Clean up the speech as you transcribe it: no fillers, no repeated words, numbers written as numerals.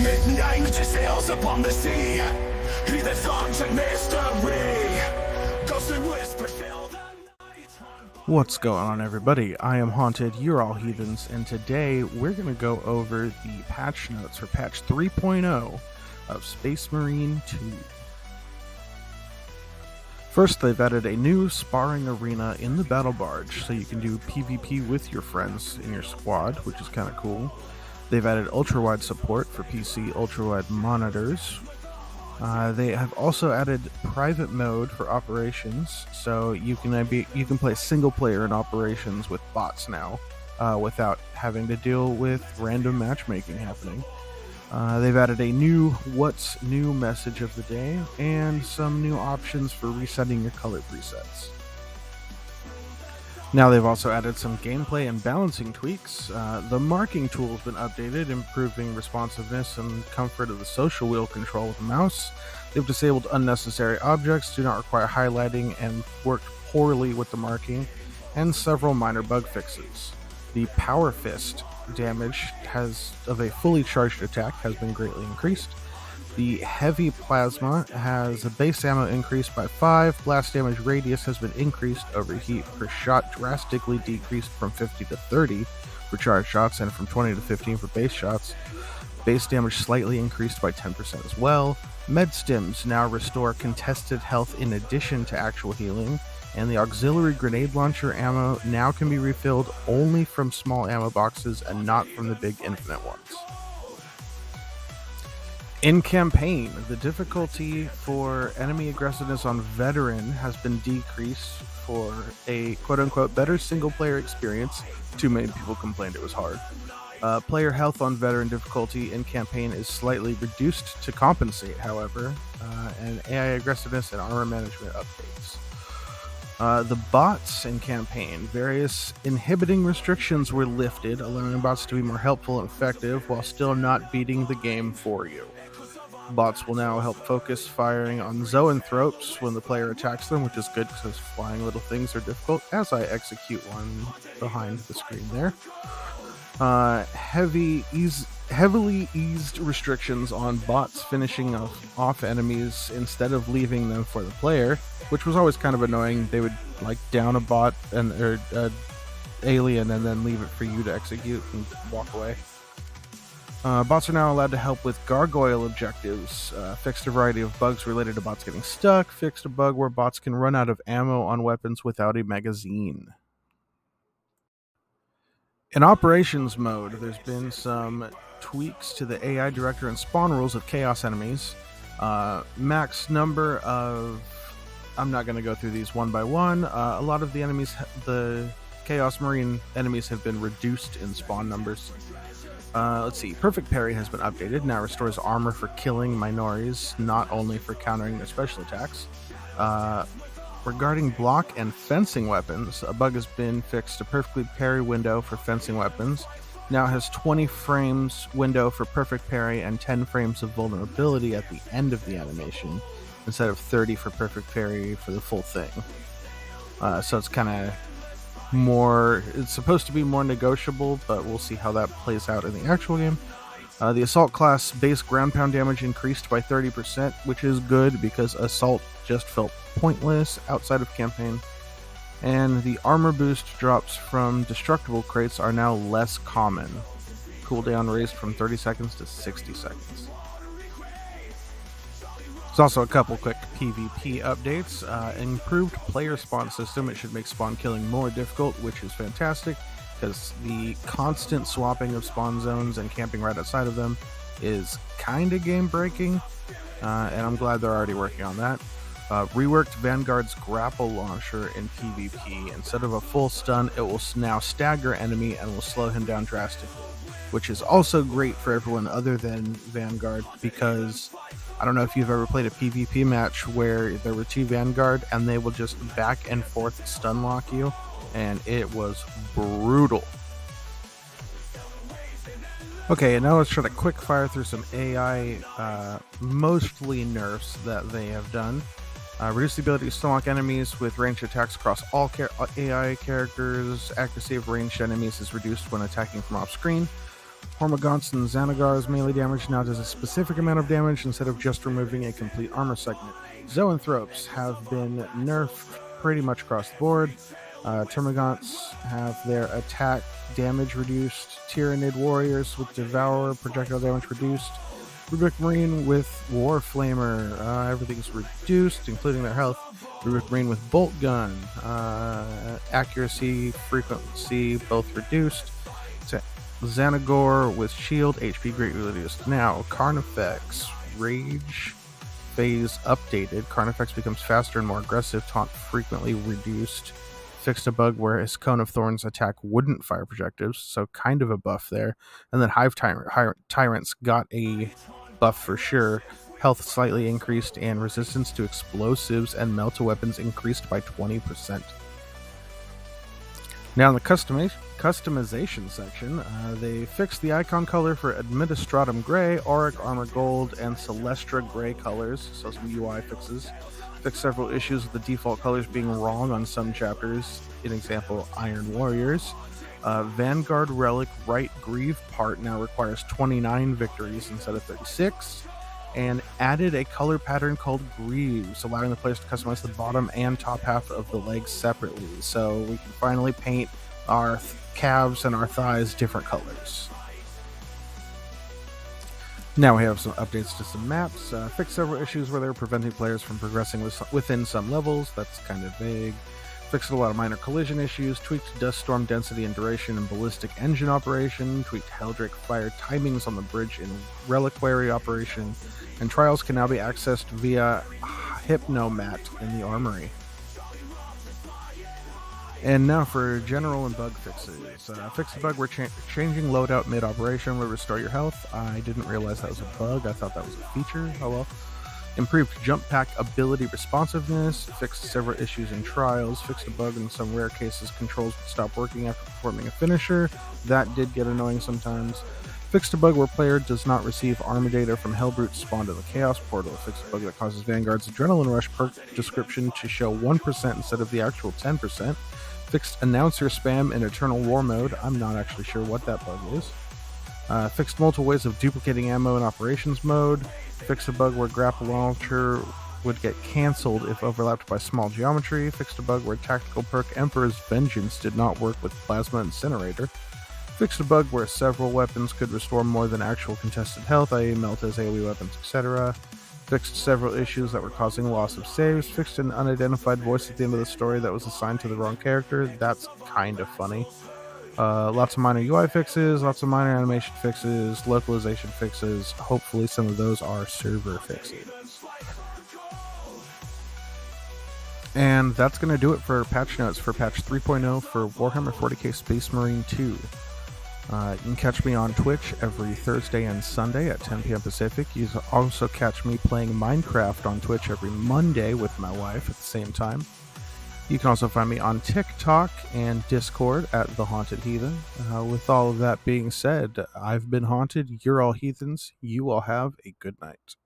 midnight sails upon the sea. He that songs and mystery, ghosts and whispers fill the night. What's going on, everybody? I am Haunted, you're all heathens, and today we're going to go over the patch notes for patch 3.0 of Space Marine 2. First, they've added a new sparring arena in the battle barge, so you can do PvP with your friends in your squad, which is kind of cool. They've added ultra-wide support for PC ultra-wide monitors. They have also added private mode for operations, so you can play single player in operations with bots now, without having to deal with random matchmaking happening. They've added a new What's New message of the day, and some new options for resetting your color presets. Now they've also added some gameplay and balancing tweaks. The marking tool has been updated, improving responsiveness and comfort of the social wheel control with the mouse. They've disabled unnecessary objects, do not require highlighting, and worked poorly with the marking, and several minor bug fixes. The Power Fist damage of a fully charged attack has been greatly increased. The Heavy Plasma has a base ammo increased by 5, blast damage radius has been increased, overheat per shot drastically decreased from 50 to 30 for charged shots and from 20 to 15 for base shots. Base damage slightly increased by 10% as well. Med Stims now restore contested health in addition to actual healing, and the auxiliary grenade launcher ammo now can be refilled only from small ammo boxes and not from the big infinite ones. In campaign, the difficulty for enemy aggressiveness on veteran has been decreased for a quote-unquote better single-player experience. Too many people complained it was hard. Player health on veteran difficulty in campaign is slightly reduced to compensate, however, and AI aggressiveness and armor management updates. The bots in campaign, various inhibiting restrictions were lifted, allowing bots to be more helpful and effective while still not beating the game for you. Bots will now help focus firing on zoanthropes when the player attacks them, which is good because flying little things are difficult, as I execute one behind the screen there. Heavily eased restrictions on bots finishing off enemies instead of leaving them for the player, which was always kind of annoying. They would down a bot or alien and then leave it for you to execute and walk away. Bots are now allowed to help with gargoyle objectives, fixed a variety of bugs related to bots getting stuck, fixed a bug where bots can run out of ammo on weapons without a magazine. In operations mode, there's been some tweaks to the AI director and spawn rules of chaos enemies. Max number of... I'm not going to go through these one by one. A lot of the enemies, the Chaos Marine enemies, have been reduced in spawn numbers. Let's see. Perfect Parry has been updated. Now restores armor for killing minorities, not only for countering their special attacks. Regarding block and fencing weapons, a bug has been fixed. A perfectly parry window for fencing weapons now has 20 frames window for perfect parry and 10 frames of vulnerability at the end of the animation, instead of 30 for perfect parry for the full thing. So it's kind of more... It's supposed to be more negotiable, but we'll see how that plays out in the actual game. The Assault class base ground pound damage increased by 30%, which is good because Assault just felt pointless outside of campaign. And the armor boost drops from destructible crates are now less common. Cooldown raised from 30 seconds to 60 seconds. There's also a couple quick PvP updates. Improved player spawn system. It should make spawn killing more difficult, which is fantastic, because the constant swapping of spawn zones and camping right outside of them is kind of game breaking, and I'm glad they're already working on that. Reworked Vanguard's grapple launcher in PvP. Instead of a full stun, it will now stagger enemy and will slow him down drastically, which is also great for everyone other than Vanguard, because I don't know if you've ever played a PvP match where there were two Vanguard and they will just back and forth stun lock you, and it was brutal. Okay, and now let's try to quick fire through some AI, mostly nerfs that they have done. Reduce the ability to stun lock enemies with ranged attacks across all AI characters. Accuracy of ranged enemies is reduced when attacking from off screen. Tormagant's and Xanagar's melee damage now does a specific amount of damage instead of just removing a complete armor segment. Zoanthropes have been nerfed pretty much across the board. Termagants have their attack damage reduced. Tyrannid warriors with Devourer projectile damage reduced. Rubric Marine with Warflamer, everything's reduced, including their health. Rubric Marine with Bolt Gun, accuracy, frequency, both reduced. Xanagor with Shield, HP greatly reduced. Now, Carnifex, Rage phase updated. Carnifex becomes faster and more aggressive, taunt frequently reduced. Fixed a bug where his Cone of Thorns attack wouldn't fire projectives, so kind of a buff there. And then Hive Tyrants got a buff for sure. Health slightly increased, and resistance to explosives and melt-to-weapons increased by 20%. Now in the customization section, they fixed the icon color for Administratum Gray, Auric Armor Gold, and Celestra Gray colors, so some UI fixes. Fixed several issues with the default colors being wrong on some chapters, in example, Iron Warriors. Vanguard Relic Right Grieve part now requires 29 victories instead of 36, and added a color pattern called Greaves, allowing the players to customize the bottom and top half of the legs separately, so we can finally paint our calves and our thighs different colors. Now we have some updates to some maps. Fixed several issues where they were preventing players from progressing within some levels. That's kind of vague. Fixed a lot of minor collision issues. Tweaked dust storm density and duration and ballistic engine operation. Tweaked Helldrake fire timings on the bridge in reliquary operation. And trials can now be accessed via Hypnomat in the armory. And now for general and bug fixes. Fix the bug where changing loadout mid-operation will restore your health. I didn't realize that was a bug. I thought that was a feature. Oh well. Improved jump pack ability responsiveness. Fixed several issues in trials. Fixed a bug in some rare cases controls would stop working after performing a finisher. That did get annoying sometimes. Fixed a bug where player does not receive armor data from Hellbrute spawned in the Chaos Portal. Fixed a bug that causes Vanguard's Adrenaline Rush perk description to show 1% instead of the actual 10%. Fixed announcer spam in Eternal War mode. I'm not actually sure what that bug is. Fixed multiple ways of duplicating ammo in operations mode. Fixed a bug where grapple launcher would get cancelled if overlapped by small geometry. Fixed a bug where tactical perk Emperor's Vengeance did not work with Plasma Incinerator. Fixed a bug where several weapons could restore more than actual contested health, i.e. melt as AoE weapons, etc. Fixed several issues that were causing loss of saves. Fixed an unidentified voice at the end of the story that was assigned to the wrong character. That's kind of funny. Lots of minor UI fixes, lots of minor animation fixes, localization fixes. Hopefully some of those are server fixes. And that's going to do it for patch notes for patch 3.0 for Warhammer 40k Space Marine 2. You can catch me on Twitch every Thursday and Sunday at 10 p.m. Pacific. You can also catch me playing Minecraft on Twitch every Monday with my wife at the same time. You can also find me on TikTok and Discord at The Haunted Heathen. With all of that being said, I've been haunted, you're all heathens, you all have a good night.